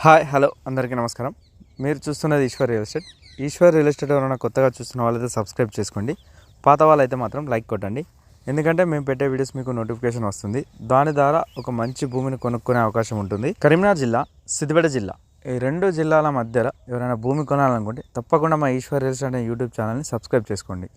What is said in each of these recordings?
Hi hello అందరికీ నమస్కారం. మీరు చూస్తున్నది Eshwar real estate. Eshwar real estate ఎవరైనా కొత్తగా చూస్తున్న వాళ్ళైతే సబ్స్క్రైబ్ చేసుకోండి. పాత వాళ్ళైతే మాత్రం లైక్ కొట్టండి. ఎందుకంటే మేము పెట్టే వీడియోస్ మీకు నోటిఫికేషన్ వస్తుంది. దాని ద్వారా ఒక మంచి భూమిని కొనుక్కునే అవకాశం ఉంటుంది. కరీంనగర్ జిల్లా, సిద్దిపేట జిల్లా, ఈ రెండు జిల్లాల మధ్యలో ఎవరైనా భూమి కొనాలనుకుంటే తప్పకుండా మా ఈశ్వర్ రియల్ ఎస్టేట్ అనే యూట్యూబ్ ఛానల్ని సబ్స్క్రైబ్ చేసుకోండి,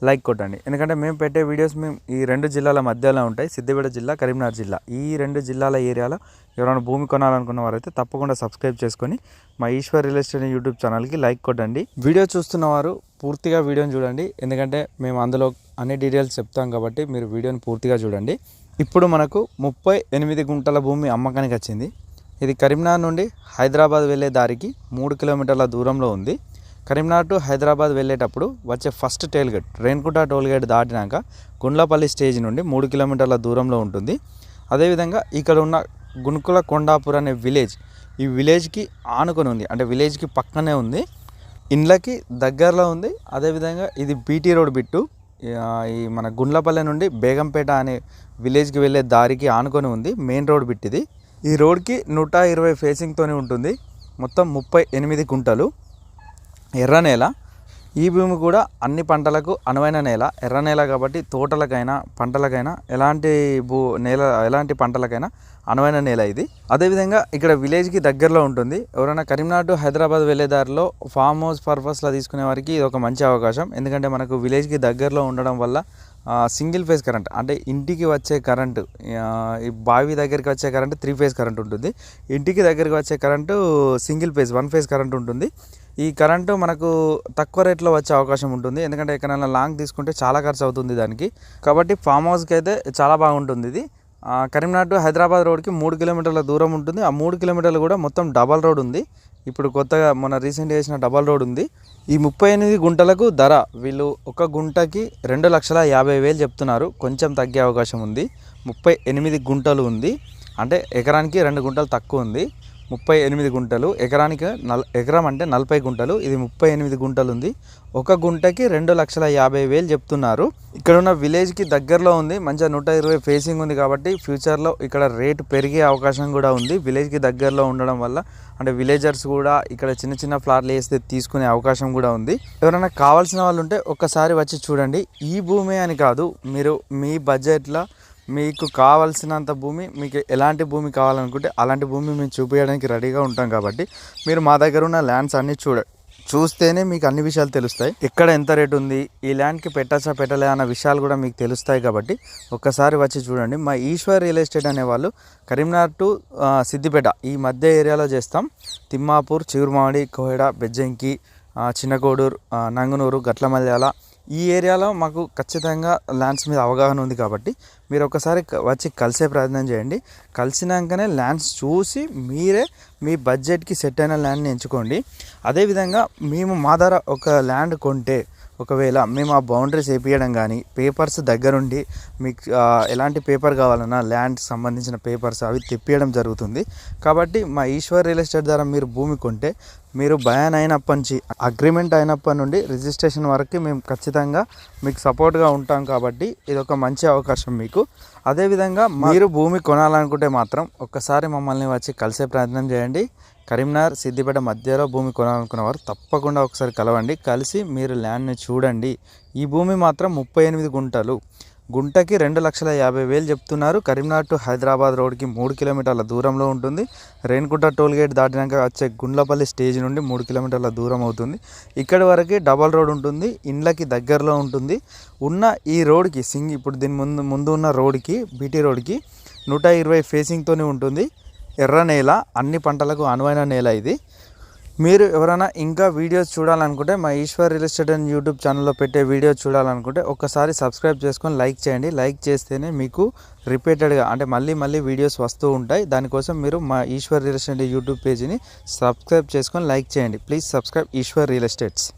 లైక్ కొట్టండి. ఎందుకంటే మేము పెట్టే వీడియోస్ ఈ రెండు జిల్లాల మధ్యలో ఉంటాయి. సిద్దిపేట జిల్లా, కరీంనగర్ జిల్లా, ఈ రెండు జిల్లాల ఏరియాలో ఎవరైనా భూమి కొనాలనుకున్న వారైతే తప్పకుండా సబ్స్క్రైబ్ చేసుకొని మా ఈశ్వర్ రియల్ ఎస్టేట్ యూట్యూబ్ ఛానల్కి లైక్ కొట్టండి. వీడియో చూస్తున్నవారు పూర్తిగా వీడియోని చూడండి, ఎందుకంటే మేము అందులో అన్ని డీటెయిల్స్ చెప్తాం కాబట్టి మీరు వీడియోని పూర్తిగా చూడండి. ఇప్పుడు మనకు 38 గుంటల భూమి అమ్మకానికి వచ్చింది. ఇది కరీంనగర్ నుండి హైదరాబాద్ వెళ్ళే దారికి 3 కిలోమీటర్ల దూరంలో ఉంది. కరీంనగర్ టు హైదరాబాద్ వెళ్ళేటప్పుడు వచ్చే ఫస్ట్ టోల్గేట్ రేణుగుంట టోల్గేట్ దాటినాక గుండ్లపల్లి స్టేజ్ నుండి 3 కిలోమీటర్ల దూరంలో ఉంటుంది. అదేవిధంగా ఇక్కడ ఉన్న గునుకుల కొండాపూర్ అనే విలేజ్, ఈ విలేజ్కి ఆనుకొని ఉంది, అంటే విలేజ్కి పక్కనే ఉంది, ఇండ్లకి దగ్గరలో ఉంది. అదేవిధంగా ఇది బీటీ రోడ్ బిట్టు, ఈ మన గుండ్లపల్లి నుండి బేగంపేట అనే విలేజ్కి వెళ్ళే దారికి ఆనుకొని ఉంది. మెయిన్ రోడ్ బిట్ ఇది. ఈ రోడ్కి 120 ఫేసింగ్తోనే ఉంటుంది. మొత్తం 38 గుంటలు. ఎర్ర నేల. ఈ భూమి కూడా అన్ని పంటలకు అనువైన నేల. ఎర్ర నేల కాబట్టి తోటలకైనా పంటలకైనా ఎలాంటి పంటలకైనా అనువైన నేల ఇది. అదేవిధంగా ఇక్కడ విలేజ్కి దగ్గరలో ఉంటుంది. ఎవరైనా కరీంనగర్ టు హైదరాబాద్ వెళ్ళే దారిలో ఫామ్ హౌస్ పర్పస్లో తీసుకునే వారికి ఇది ఒక మంచి అవకాశం. ఎందుకంటే మనకు విలేజ్కి దగ్గరలో ఉండడం వల్ల సింగిల్ ఫేజ్ కరెంట్, అంటే ఇంటికి వచ్చే కరెంటు, ఈ బావి దగ్గరికి వచ్చే కరెంటు 3 ఫేజ్ కరెంట్ ఉంటుంది. ఇంటికి దగ్గరికి వచ్చే current single phase 1 phase current ఉంటుంది. ఈ కరెంటు మనకు తక్కువ రేట్లో వచ్చే అవకాశం ఉంటుంది. ఎందుకంటే ఎక్కడైనా లాంగ్ తీసుకుంటే చాలా ఖర్చు అవుతుంది దానికి. కాబట్టి ఫామ్ హౌస్కి అయితే చాలా బాగుంటుంది ఇది. కరీంనగర్ టు హైదరాబాద్ రోడ్కి 3 కిలోమీటర్ల దూరం ఉంటుంది. ఆ 3 కిలోమీటర్లు కూడా మొత్తం డబల్ రోడ్ ఉంది. ఇప్పుడు కొత్తగా మొన్న రీసెంట్గా చేసిన డబల్ రోడ్ ఉంది. ఈ 38 గుంటలకు ధర వీళ్ళు ఒక గుంటకి 2,50,000 చెప్తున్నారు. కొంచెం తగ్గే అవకాశం ఉంది. 38 గుంటలు ఉంది, అంటే ఎకరానికి 2 గుంటలు తక్కువ ఉంది. 38 గుంటలు, ఎకరానికి ఎకరం అంటే 40 గుంటలు. ఇది 38 గుంటలు ఉంది. ఒక గుంటకి 2,50,000 చెప్తున్నారు. ఇక్కడ ఉన్న విలేజ్కి దగ్గరలో ఉంది. మంచిగా 120 ఫేసింగ్ ఉంది కాబట్టి ఫ్యూచర్లో ఇక్కడ రేటు పెరిగే అవకాశం కూడా ఉంది. విలేజ్కి దగ్గరలో ఉండడం వల్ల, అంటే విలేజర్స్ కూడా ఇక్కడ చిన్న చిన్న ఫ్లాట్లు వేస్తే తీసుకునే అవకాశం కూడా ఉంది. ఎవరైనా కావాల్సిన వాళ్ళు ఉంటే ఒక్కసారి వచ్చి చూడండి. ఈ భూమి అని కాదు, మీరు మీ బడ్జెట్లో మీకు కావాల్సినంత భూమి, మీకు ఎలాంటి భూమి కావాలనుకుంటే అలాంటి భూమి మేము చూపించడానికి రెడీగా ఉంటాం. కాబట్టి మీరు మా దగ్గర ఉన్న ల్యాండ్స్ అన్నీ చూస్తేనే మీకు అన్ని విషయాలు తెలుస్తాయి. ఎక్కడ ఎంత రేటు ఉంది, ఈ ల్యాండ్కి పెట్టచ్చా పెట్టలే అన్న విషయాలు కూడా మీకు తెలుస్తాయి. కాబట్టి ఒక్కసారి వచ్చి చూడండి. మా ఈశ్వర్ రియల్ ఎస్టేట్ అనేవాళ్ళు కరీంనగర్ టు సిద్దిపేట ఈ మధ్య ఏరియాలో చేస్తాం. తిమ్మాపూర్, చిగురుమామిడి, కోహెడ, బెజ్జంకి, చిన్నకోడూరు, నంగునూరు, గట్లమల్యాల, ఈ ఏరియాలో మాకు ఖచ్చితంగా ల్యాండ్స్ మీద అవగాహన ఉంది. కాబట్టి మీరు ఒకసారి వచ్చి కలిసే ప్రయత్నం చేయండి. కలిసినాకనే ల్యాండ్స్ చూసి మీరే మీ బడ్జెట్కి సెట్ అయిన ల్యాండ్ని ఎంచుకోండి. అదేవిధంగా మేము మా ద్వారా ఒక ల్యాండ్ కొంటే, ఒకవేళ మేము ఆ బౌండరీస్ వేపించడం కానీ, పేపర్స్ దగ్గరుండి మీకు ఎలాంటి పేపర్ కావాలన్నా ల్యాండ్కి సంబంధించిన పేపర్స్ అవి తెప్పియడం జరుగుతుంది. కాబట్టి మా ఈశ్వర్ రియల్ ఎస్టేట్ ద్వారా మీరు భూమి కొంటే, మీరు బయాన్ అయినప్పటి నుంచి, అగ్రిమెంట్ అయినప్పటి నుండి రిజిస్ట్రేషన్ వరకు మేము ఖచ్చితంగా మీకు సపోర్ట్గా ఉంటాం. కాబట్టి ఇది ఒక మంచి అవకాశం మీకు. అదేవిధంగా మీరు భూమి కొనాలనుకుంటే మాత్రం ఒక్కసారి మమ్మల్ని వచ్చి కలిసే ప్రయత్నం చేయండి. కరీంనగర్, సిద్దిపేట మధ్యలో భూమి కొనాలనుకున్న వారు తప్పకుండా ఒకసారి కలవండి. కలిసి మీరు ల్యాండ్ని చూడండి. ఈ భూమి మాత్రం 38 గుంటలు, గుంటకి 2,50,000 చెప్తున్నారు. కరీంనగర్ టు హైదరాబాద్ రోడ్కి 3 కిలోమీటర్ల దూరంలో ఉంటుంది. రేణుగుంట టోల్గేట్ దాటినాక వచ్చే గుండ్లపల్లి స్టేజ్ నుండి 3 కిలోమీటర్ల దూరం అవుతుంది. ఇక్కడి వరకు డబల్ రోడ్ ఉంటుంది. ఇండ్లకి దగ్గరలో ఉంటుంది. ఉన్న ఈ రోడ్కి ఇప్పుడు దీని ముందు ఉన్న రోడ్కి, బీటీ రోడ్కి 120 ఫేసింగ్తోనే ఉంటుంది. ఎర్ర నేల, అన్ని పంటలకు అనువైన నేల ఇది. మీరు ఎవరైనా ఇంకా వీడియోస్ చూడాలనుకుంటే మా ఈశ్వర్ రియల్ ఎస్టేట్ అని యూట్యూబ్ ఛానల్లో పెట్టే వీడియోస్ చూడాలనుకుంటే ఒక్కసారి సబ్స్క్రైబ్ చేసుకొని లైక్ చేయండి. లైక్ చేస్తేనే మీకు రిపీటెడ్గా, అంటే మళ్ళీ వీడియోస్ వస్తూ ఉంటాయి. దానికోసం మీరు మా ఈశ్వర్ రియల్ ఎస్టేట్ యూట్యూబ్ పేజీని సబ్స్క్రైబ్ చేసుకొని లైక్ చేయండి. Please subscribe Eshwar real estates.